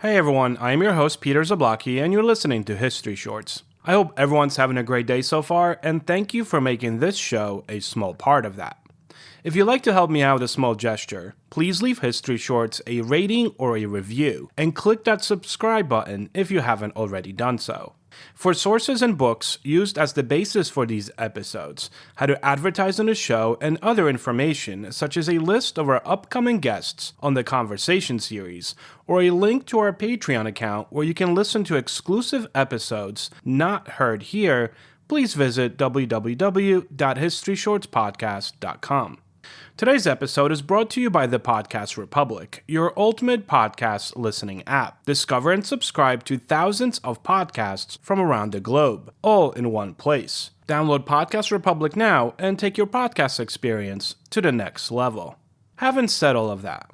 Hey everyone, I am your host Peter Zablocki and you're listening to History Shorts. I hope everyone's having a great day so far and thank you for making this show a small part of that. If you'd like to help me out with a small gesture, please leave History Shorts a rating or a review and click that subscribe button if you haven't already done so. For sources and books used as the basis for these episodes, how to advertise on the show, and other information such as a list of our upcoming guests on the Conversation series, or a link to our Patreon account where you can listen to exclusive episodes not heard here, please visit www.historyshortspodcast.com. Today's episode is brought to you by the Podcast Republic, your ultimate podcast listening app. Discover and subscribe to thousands of podcasts from around the globe, all in one place. Download Podcast Republic now and take your podcast experience to the next level. Having said all of that,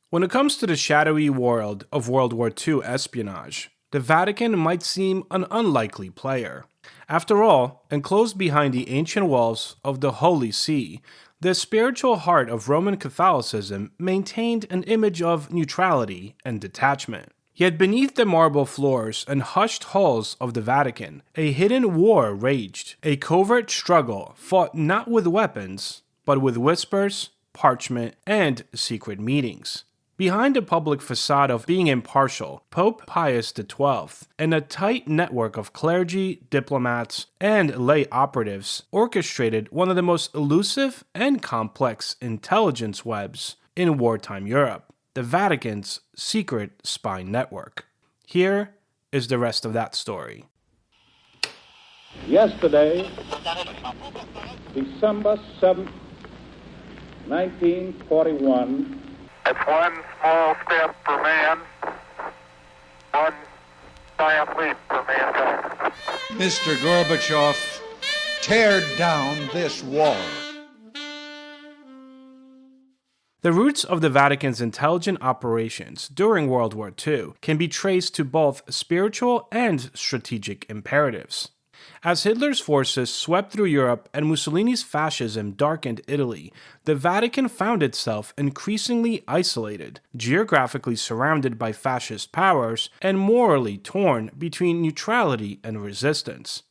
when it comes to the shadowy world of World War II espionage, the Vatican might seem an unlikely player. After all, enclosed behind the ancient walls of the Holy See, the spiritual heart of Roman Catholicism maintained an image of neutrality and detachment. Yet beneath the marble floors and hushed halls of the Vatican, a hidden war raged, a covert struggle fought not with weapons, but with whispers, parchment, and secret meetings. Behind the public facade of being impartial, Pope Pius XII and a tight network of clergy, diplomats, and lay operatives orchestrated one of the most elusive and complex intelligence webs in wartime Europe, the Vatican's secret spy network. Here is the rest of that story. Yesterday, December 7th, 1941, it's one small step for man, one giant leap for mankind. Mr. Gorbachev, tear down this wall. The roots of the Vatican's intelligent operations during World War II can be traced to both spiritual and strategic imperatives. As Hitler's forces swept through Europe and Mussolini's fascism darkened Italy, the Vatican found itself increasingly isolated, geographically surrounded by fascist powers, and morally torn between neutrality and resistance.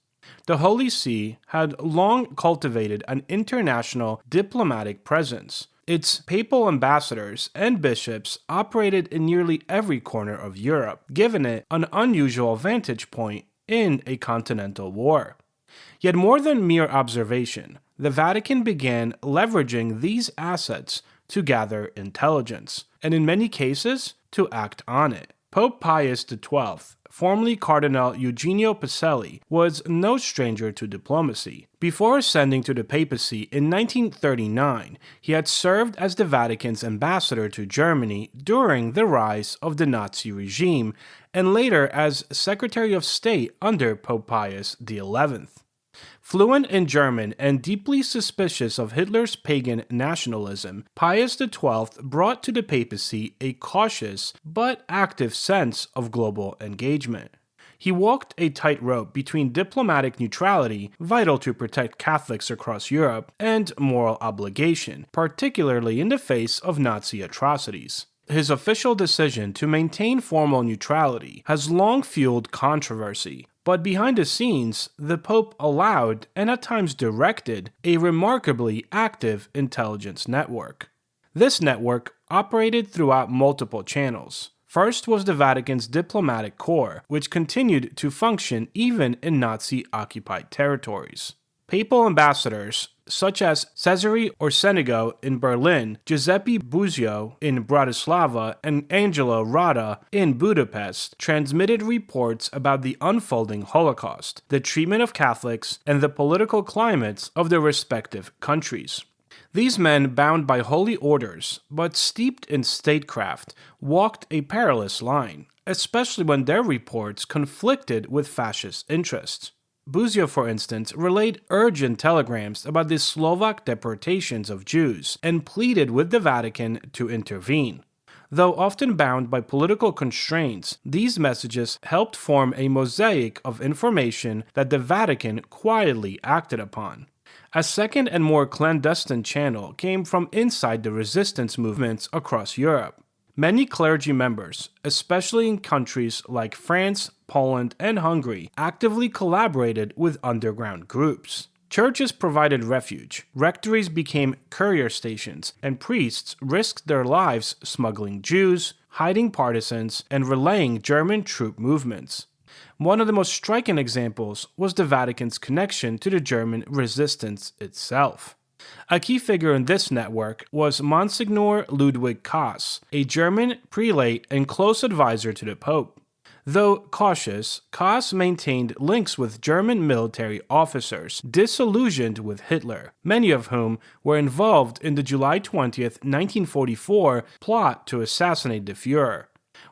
The Holy See had long cultivated an international diplomatic presence. Its papal ambassadors and bishops operated in nearly every corner of Europe, giving it an unusual vantage point in a continental war. Yet more than mere observation, the Vatican began leveraging these assets to gather intelligence, and in many cases, to act on it. Pope Pius XII, formerly Cardinal Eugenio Pacelli, was no stranger to diplomacy. Before ascending to the papacy in 1939, he had served as the Vatican's ambassador to Germany during the rise of the Nazi regime, and later as Secretary of State under Pope Pius XI. Fluent in German and deeply suspicious of Hitler's pagan nationalism, Pius XII brought to the papacy a cautious but active sense of global engagement. He walked a tightrope between diplomatic neutrality, vital to protect Catholics across Europe, and moral obligation, particularly in the face of Nazi atrocities. His official decision to maintain formal neutrality has long fueled controversy, but behind the scenes, the Pope allowed, and at times directed, a remarkably active intelligence network. This network operated throughout multiple channels. First was the Vatican's diplomatic corps, which continued to function even in Nazi-occupied territories. Papal ambassadors, such as Cesare Orsenigo in Berlin, Giuseppe Buzio in Bratislava, and Angelo Rada in Budapest, transmitted reports about the unfolding Holocaust, the treatment of Catholics, and the political climates of their respective countries. These men, bound by holy orders, but steeped in statecraft, walked a perilous line, especially when their reports conflicted with fascist interests. Buzio, for instance, relayed urgent telegrams about the Slovak deportations of Jews and pleaded with the Vatican to intervene. Though often bound by political constraints, these messages helped form a mosaic of information that the Vatican quietly acted upon. A second and more clandestine channel came from inside the resistance movements across Europe. Many clergy members, especially in countries like France, Poland, and Hungary, actively collaborated with underground groups. Churches provided refuge, rectories became courier stations, and priests risked their lives smuggling Jews, hiding partisans, and relaying German troop movements. One of the most striking examples was the Vatican's connection to the German resistance itself. A key figure in this network was Monsignor Ludwig Kaas, a German prelate and close advisor to the Pope. Though cautious, Kaas maintained links with German military officers disillusioned with Hitler, many of whom were involved in the July 20th, 1944 plot to assassinate the Führer.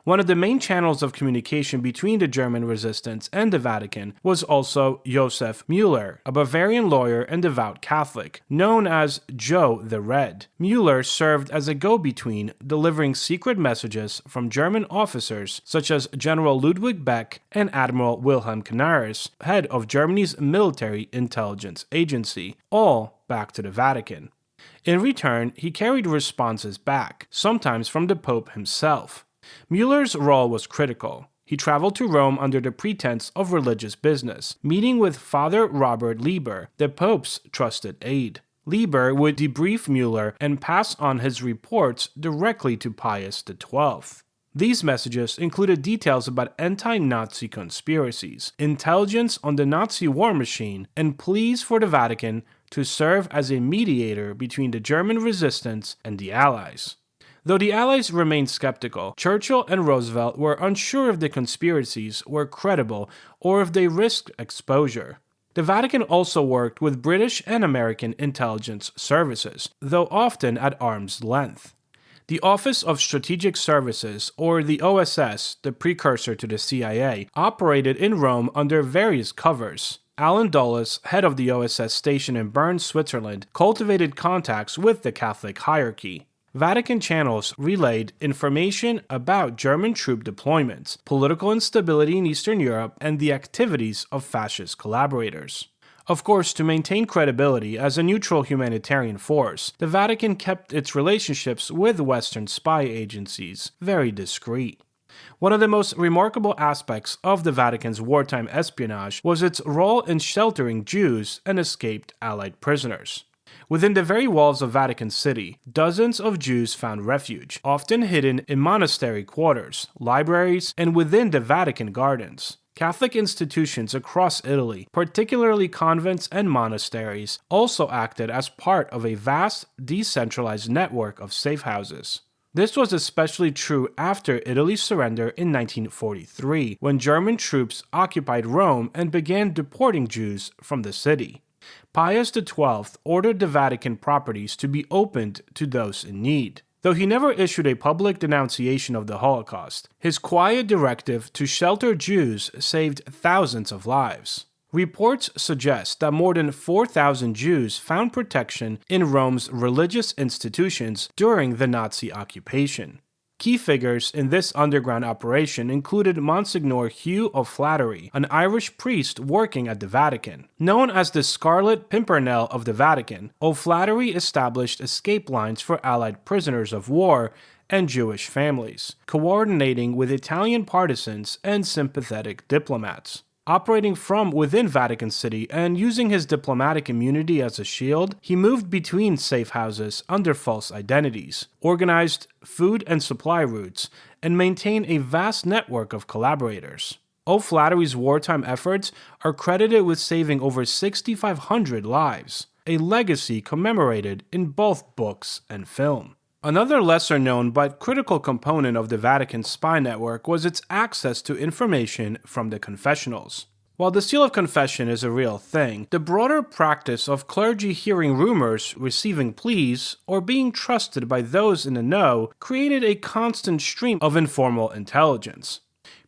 One of the main channels of communication between the German resistance and the Vatican was also Josef Müller, a Bavarian lawyer and devout Catholic, known as Joe the Red. Müller served as a go-between, delivering secret messages from German officers such as General Ludwig Beck and Admiral Wilhelm Canaris, head of Germany's military intelligence agency, all back to the Vatican. In return, he carried responses back, sometimes from the Pope himself. Müller's role was critical. He traveled to Rome under the pretense of religious business, meeting with Father Robert Lieber, the Pope's trusted aide. Lieber would debrief Müller and pass on his reports directly to Pius XII. These messages included details about anti-Nazi conspiracies, intelligence on the Nazi war machine, and pleas for the Vatican to serve as a mediator between the German resistance and the Allies. Though the Allies remained skeptical, Churchill and Roosevelt were unsure if the conspiracies were credible or if they risked exposure. The Vatican also worked with British and American intelligence services, though often at arm's length. The Office of Strategic Services, or the OSS, the precursor to the CIA, operated in Rome under various covers. Alan Dulles, head of the OSS station in Bern, Switzerland, cultivated contacts with the Catholic hierarchy. Vatican channels relayed information about German troop deployments, political instability in Eastern Europe, and the activities of fascist collaborators. Of course, to maintain credibility as a neutral humanitarian force, the Vatican kept its relationships with Western spy agencies very discreet. One of the most remarkable aspects of the Vatican's wartime espionage was its role in sheltering Jews and escaped Allied prisoners. Within the very walls of Vatican City, dozens of Jews found refuge, often hidden in monastery quarters, libraries, and within the Vatican gardens. Catholic institutions across Italy, particularly convents and monasteries, also acted as part of a vast, decentralized network of safe houses. This was especially true after Italy's surrender in 1943, when German troops occupied Rome and began deporting Jews from the city. Pius XII ordered the Vatican properties to be opened to those in need. Though he never issued a public denunciation of the Holocaust, his quiet directive to shelter Jews saved thousands of lives. Reports suggest that more than 4,000 Jews found protection in Rome's religious institutions during the Nazi occupation. Key figures in this underground operation included Monsignor Hugh O'Flaherty, an Irish priest working at the Vatican. Known as the Scarlet Pimpernel of the Vatican, O'Flaherty established escape lines for Allied prisoners of war and Jewish families, coordinating with Italian partisans and sympathetic diplomats. Operating from within Vatican City and using his diplomatic immunity as a shield, he moved between safe houses under false identities, organized food and supply routes, and maintained a vast network of collaborators. O'Flaherty's wartime efforts are credited with saving over 6,500 lives, a legacy commemorated in both books and film. Another lesser-known but critical component of the Vatican's spy network was its access to information from the confessionals. While the seal of confession is a real thing, the broader practice of clergy hearing rumors, receiving pleas, or being trusted by those in the know created a constant stream of informal intelligence.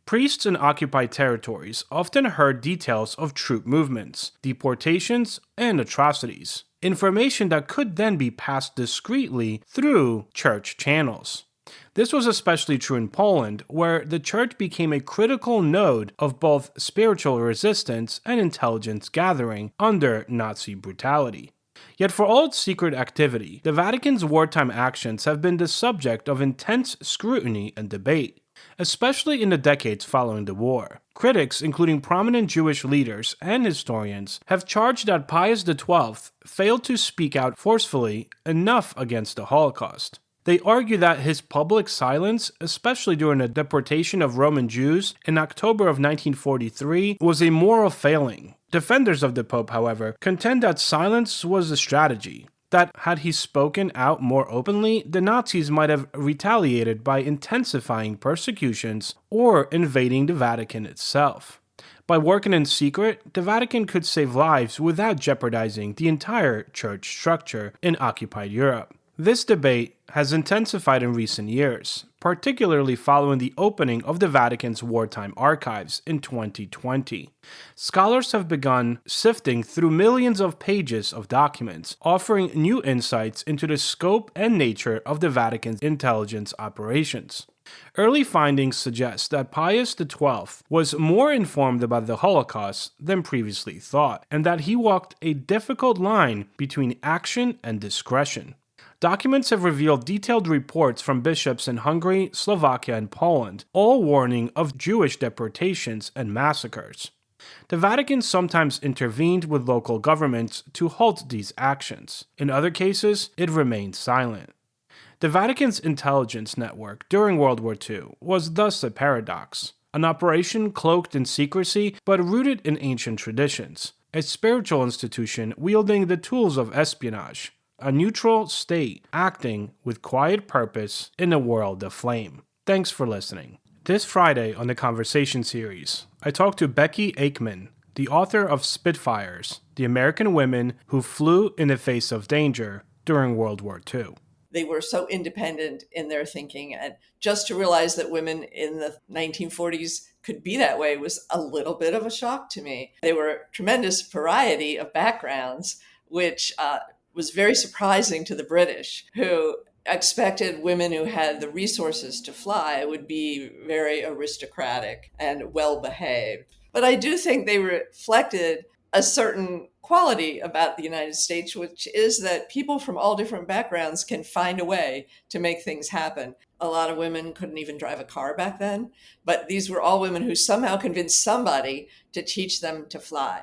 Priests in occupied territories often heard details of troop movements, deportations, and atrocities. Information that could then be passed discreetly through church channels. This was especially true in Poland, where the church became a critical node of both spiritual resistance and intelligence gathering under Nazi brutality. Yet for all its secret activity, the Vatican's wartime actions have been the subject of intense scrutiny and debate, especially in the decades following the war. Critics, including prominent Jewish leaders and historians, have charged that Pius XII failed to speak out forcefully enough against the Holocaust. They argue that his public silence, especially during the deportation of Roman Jews in October of 1943, was a moral failing. Defenders of the Pope, however, contend that silence was a strategy, that had he spoken out more openly, the Nazis might have retaliated by intensifying persecutions or invading the Vatican itself. By working in secret, the Vatican could save lives without jeopardizing the entire church structure in occupied Europe. This debate has intensified in recent years, particularly following the opening of the Vatican's wartime archives in 2020. Scholars have begun sifting through millions of pages of documents, offering new insights into the scope and nature of the Vatican's intelligence operations. Early findings suggest that Pius XII was more informed about the Holocaust than previously thought, and that he walked a difficult line between action and discretion. Documents have revealed detailed reports from bishops in Hungary, Slovakia, and Poland, all warning of Jewish deportations and massacres. The Vatican sometimes intervened with local governments to halt these actions. In other cases, it remained silent. The Vatican's intelligence network during World War II was thus a paradox, an operation cloaked in secrecy but rooted in ancient traditions, a spiritual institution wielding the tools of espionage, a neutral state acting with quiet purpose in a world aflame. Thanks for listening. This Friday on the Conversation series, I talked to Becky Aikman, the author of Spitfires, the American women who flew in the face of danger during World War II. They were so independent in their thinking, and just to realize that women in the 1940s could be that way was a little bit of a shock to me. There were a tremendous variety of backgrounds, which was very surprising to the British, who expected women who had the resources to fly would be very aristocratic and well-behaved. But I do think they reflected a certain quality about the United States, which is that people from all different backgrounds can find a way to make things happen. A lot of women couldn't even drive a car back then, but these were all women who somehow convinced somebody to teach them to fly.